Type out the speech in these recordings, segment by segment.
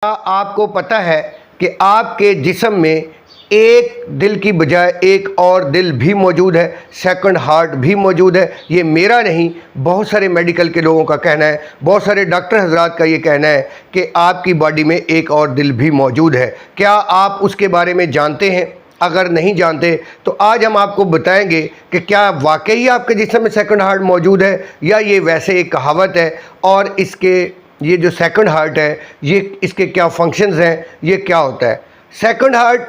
क्या आपको पता है कि आपके जिस्म में एक दिल की बजाय एक और दिल भी मौजूद है, सेकंड हार्ट भी मौजूद है। ये मेरा नहीं, बहुत सारे मेडिकल के लोगों का कहना है, बहुत सारे डॉक्टर हजरात का ये कहना है कि आपकी बॉडी में एक और दिल भी मौजूद है। क्या आप उसके बारे में जानते हैं? अगर नहीं जानते तो आज हम आपको बताएंगे कि क्या वाकई आपके जिस्म में सेकंड हार्ट मौजूद है या ये वैसे एक कहावत है, और इसके ये जो सेकंड हार्ट है ये इसके क्या फंक्शंस हैं, ये क्या होता है। सेकंड हार्ट,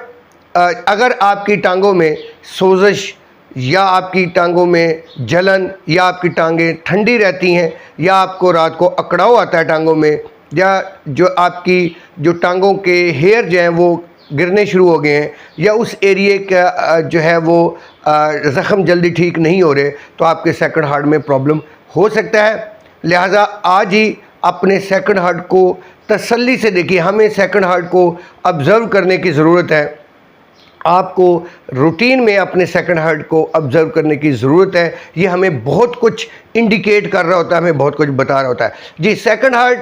अगर आपकी टांगों में सोजिश या आपकी टांगों में जलन या आपकी टांगें ठंडी रहती हैं या आपको रात को अकड़ाव आता है टांगों में, या जो आपकी जो टांगों के हेयर जो हैं वो गिरने शुरू हो गए हैं, या उस एरिए का जो है वो ज़ख़म जल्दी ठीक नहीं हो रहे, तो आपके सेकंड हार्ट में प्रॉब्लम हो सकता है। लिहाजा आज ही अपने सेकंड हार्ट को तसल्ली से देखिए। हमें सेकंड हार्ट को ऑब्ज़र्व करने की ज़रूरत है। आपको रूटीन में अपने सेकंड हार्ट को ऑब्ज़र्व करने की ज़रूरत है। ये हमें बहुत कुछ इंडिकेट कर रहा होता है, हमें बहुत कुछ बता रहा होता है जी। सेकंड हार्ट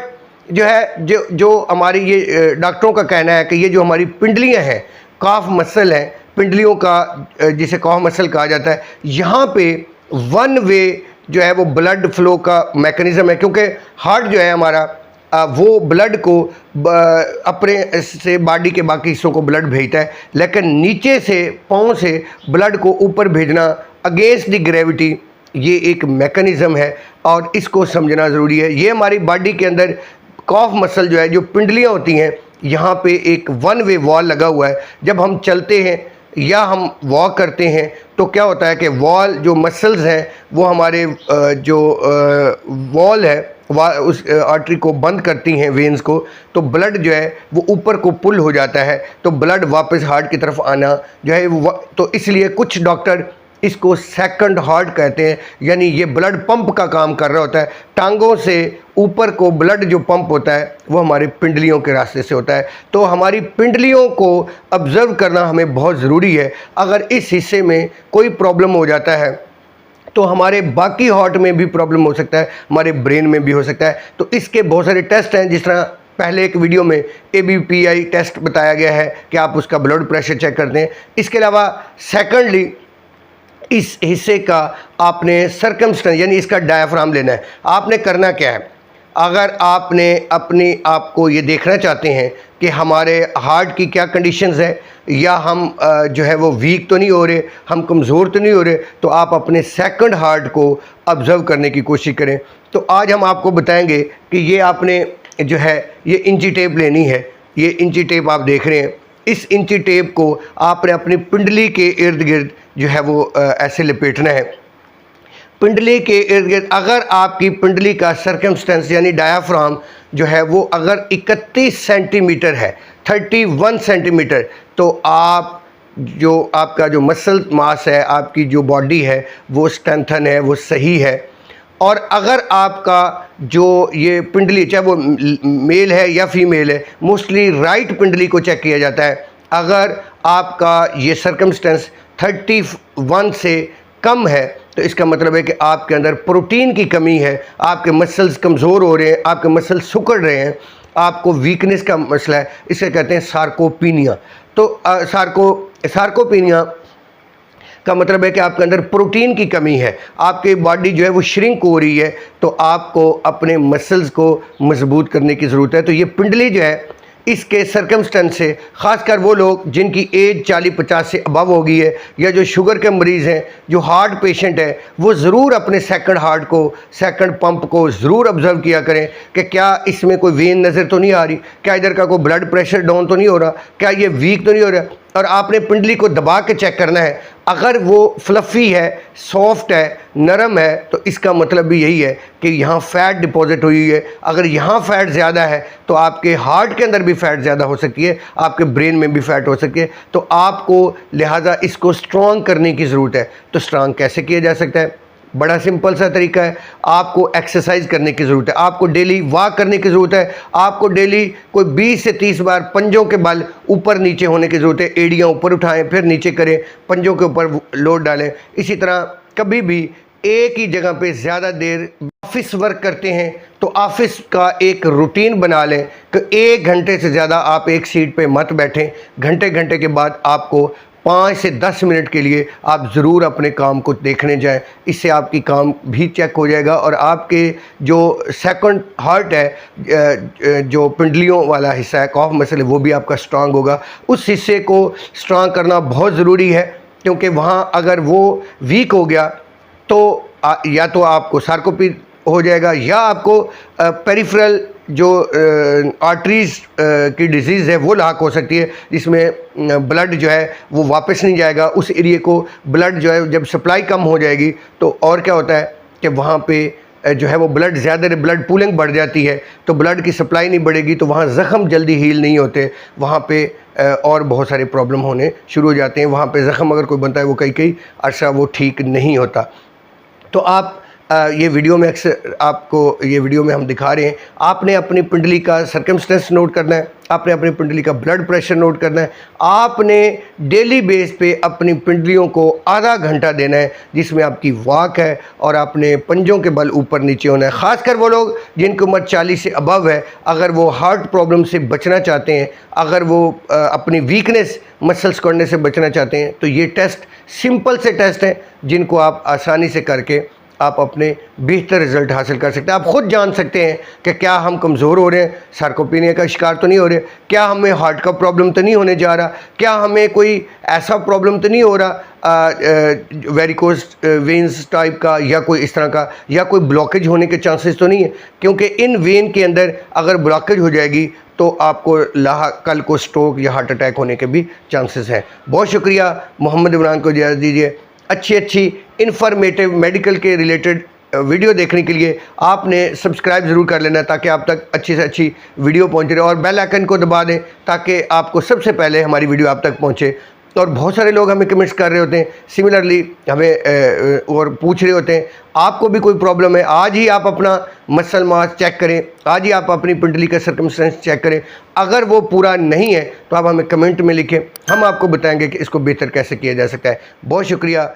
जो है, जो हमारी ये डॉक्टरों का कहना है कि ये जो हमारी पिंडलियाँ हैं, काफ मसल है, पिंडलियों का जिसे काफ मसल कहा जाता है, यहाँ पे वन वे जो है वो ब्लड फ्लो का मैकेनिज़्म है। क्योंकि हार्ट जो है हमारा वो ब्लड को अपने से बॉडी के बाकी हिस्सों को ब्लड भेजता है, लेकिन नीचे से पाँव से ब्लड को ऊपर भेजना अगेंस्ट द ग्रेविटी, ये एक मैकेनिज़्म है और इसको समझना ज़रूरी है। ये हमारी बॉडी के अंदर कॉफ मसल जो है, जो पिंडलियाँ होती हैं, यहाँ पे एक वन वे वॉल लगा हुआ है। जब हम चलते हैं या हम वॉक करते हैं तो क्या होता है कि वॉल जो मसल्स हैं वो हमारे जो वॉल है उस आर्टरी को बंद करती हैं, वेन्स को, तो ब्लड जो है वो ऊपर को पुल हो जाता है, तो ब्लड वापस हार्ट की तरफ आना जो है वो, तो इसलिए कुछ डॉक्टर इसको सेकंड हार्ट कहते हैं। यानी ये ब्लड पंप का काम कर रहा होता है। टांगों से ऊपर को ब्लड जो पंप होता है वो हमारी पिंडलियों के रास्ते से होता है। तो हमारी पिंडलियों को ऑब्ज़र्व करना हमें बहुत ज़रूरी है। अगर इस हिस्से में कोई प्रॉब्लम हो जाता है तो हमारे बाकी हार्ट में भी प्रॉब्लम हो सकता है, हमारे ब्रेन में भी हो सकता है। तो इसके बहुत सारे टेस्ट हैं, जिस तरह पहले एक वीडियो में ABPI टेस्ट बताया गया है कि आप उसका ब्लड प्रेशर चेक करते हैं। इसके अलावा सेकेंडली इस हिस्से का आपने सर्कमस्टेंस यानी इसका डायाफ्राम लेना है। आपने करना क्या है, अगर आपने अपने आप को ये देखना चाहते हैं कि हमारे हार्ट की क्या कंडीशंस है, या हम जो है वो वीक तो नहीं हो रहे, हम कमज़ोर तो नहीं हो रहे, तो आप अपने सेकंड हार्ट को ऑब्ज़र्व करने की कोशिश करें। तो आज हम आपको बताएंगे कि ये आपने जो है ये इंची टेप लेनी है। ये इंची टेप आप देख रहे हैं, इस इंची टेप को आपने अपनी पिंडली के इर्द गिर्द जो है वो ऐसे लपेटना है। पिंडली के इर्द गिर्द अगर आपकी पिंडली का सर्कमस्टेंस यानी डायाफ्राम जो है वो अगर 31 सेंटीमीटर है, 31 सेंटीमीटर, तो आप जो आपका जो मसल मास है, आपकी जो बॉडी है वो स्ट्रेंथन है, वो सही है। और अगर आपका जो ये पिंडली, चाहे वो मेल है या फीमेल है, मोस्टली राइट पिंडली को चेक किया जाता है। अगर आपका ये सर्कमस्टेंस 31 से कम है तो इसका मतलब है कि आपके अंदर प्रोटीन की कमी है, आपके मसल्स कमज़ोर हो रहे हैं, आपके मसल्स सिकुड़ रहे हैं, आपको वीकनेस का मसला है। इसे कहते हैं सार्कोपीनिया। तो सार्कोपीनिया का मतलब है कि आपके अंदर प्रोटीन की कमी है, आपकी बॉडी जो है वो श्रिंक हो रही है, तो आपको अपने मसल्स को मजबूत करने की ज़रूरत है। तो ये पिंडली जो है, इसके सर्कमस्टेंस से ख़ासकर वो लोग जिनकी एज 40-50 से अबव हो गई है, या जो शुगर के मरीज़ हैं, जो हार्ट पेशेंट है, वो ज़रूर अपने सेकंड हार्ट को, सेकंड पंप को ज़रूर ऑब्ज़र्व किया करें कि क्या इसमें कोई वेन नज़र तो नहीं आ रही, क्या इधर का कोई ब्लड प्रेशर डाउन तो नहीं हो रहा, क्या ये वीक तो नहीं हो रहा। और आपने पिंडली को दबा के चेक करना है। अगर वो फ्लफ़ी है, सॉफ्ट है, नरम है, तो इसका मतलब भी यही है कि यहाँ फ़ैट डिपॉजिट हुई है। अगर यहाँ फ़ैट ज़्यादा है तो आपके हार्ट के अंदर भी फ़ैट ज़्यादा हो सकती है, आपके ब्रेन में भी फ़ैट हो सकती है। तो आपको लिहाजा इसको स्ट्रॉन्ग करने की ज़रूरत है। तो स्ट्रॉन्ग कैसे किया जा सकता है? बड़ा सिंपल सा तरीका है। आपको एक्सरसाइज करने की ज़रूरत है, आपको डेली वॉक करने की ज़रूरत है, आपको डेली कोई 20 से 30 बार पंजों के बल ऊपर नीचे होने की ज़रूरत है। एड़ियाँ ऊपर उठाएं, फिर नीचे करें, पंजों के ऊपर लोड डालें। इसी तरह कभी भी एक ही जगह पे ज़्यादा देर ऑफिस वर्क करते हैं तो ऑफिस का एक रूटीन बना लें कि 1 घंटे से ज़्यादा आप एक सीट पे मत बैठें। घंटे घंटे के बाद आपको 5 से 10 मिनट के लिए आप ज़रूर अपने काम को देखने जाएं। इससे आपकी काम भी चेक हो जाएगा और आपके जो सेकंड हार्ट है, जो पिंडलियों वाला हिस्सा है, कॉफ मसल, वो भी आपका स्ट्रांग होगा। उस हिस्से को स्ट्रांग करना बहुत ज़रूरी है, क्योंकि वहाँ अगर वो वीक हो गया तो या तो आपको सार्कोपी हो जाएगा या आपको पेरिफेरल जो आर्टरीज़ की डिजीज़ है वो लाक हो सकती है, जिसमें ब्लड जो है वो वापस नहीं जाएगा। उस एरिए को ब्लड जो है जब सप्लाई कम हो जाएगी तो और क्या होता है कि वहाँ पे जो है वो ब्लड ज़्यादा, ब्लड पूलिंग बढ़ जाती है, तो ब्लड की सप्लाई नहीं बढ़ेगी, तो वहाँ ज़ख़म जल्दी हील नहीं होते, वहाँ पे और बहुत सारे प्रॉब्लम होने शुरू हो जाते हैं। वहाँ पे ज़ख़म अगर कोई बनता है वो कई अर्सा वो ठीक नहीं होता। तो आप ये वीडियो में अक्सर आपको ये वीडियो में हम दिखा रहे हैं, आपने अपनी पिंडली का सर्कमस्टेंस नोट करना है, आपने अपनी पिंडली का ब्लड प्रेशर नोट करना है, आपने डेली बेस पे अपनी पिंडलियों को आधा घंटा देना है जिसमें आपकी वॉक है और आपने पंजों के बल ऊपर नीचे होना है। ख़ासकर वो लोग जिनकी उम्र 40 से अबव है, अगर वो हार्ट प्रॉब्लम से बचना चाहते हैं, अगर वो अपनी वीकनेस मसल्स करने से बचना चाहते हैं, तो ये टेस्ट सिंपल से टेस्ट हैं जिनको आप आसानी से करके आप अपने बेहतर रिज़ल्ट हासिल कर सकते हैं। आप ख़ुद जान सकते हैं कि क्या हम कमज़ोर हो रहे हैं, सार्कोपीनिया का शिकार तो नहीं हो रहे, क्या हमें हार्ट का प्रॉब्लम तो नहीं होने जा रहा, क्या हमें कोई ऐसा प्रॉब्लम तो नहीं हो रहा वेरिकोज वेन्स टाइप का, या कोई इस तरह का, या कोई ब्लॉकेज होने के चांसेस तो नहीं है। क्योंकि इन वेन के अंदर अगर ब्लॉकेज हो जाएगी तो आपको कल को स्ट्रोक या हार्ट अटैक होने के भी चांसेस हैं। बहुत शुक्रिया। मोहम्मद इमरान को इजाज़त दीजिए। अच्छी इन्फॉर्मेटिव मेडिकल के रिलेटेड वीडियो देखने के लिए आपने सब्सक्राइब ज़रूर कर लेना, ताकि आप तक अच्छी से अच्छी वीडियो पहुंचे रहे, और बेल आइकन को दबा दें ताकि आपको सबसे पहले हमारी वीडियो आप तक पहुंचे। और बहुत सारे लोग हमें कमेंट्स कर रहे होते हैं, सिमिलरली हमें और पूछ रहे होते हैं आपको भी कोई प्रॉब्लम है, आज ही आप अपना मसल मास चेक करें, आज ही आप अपनी पिंडली का सर्कमस्टेंस चेक करें। अगर वो पूरा नहीं है तो आप हमें कमेंट में लिखें, हम आपको बताएंगे कि इसको बेहतर कैसे किया जा सकता है। बहुत शुक्रिया।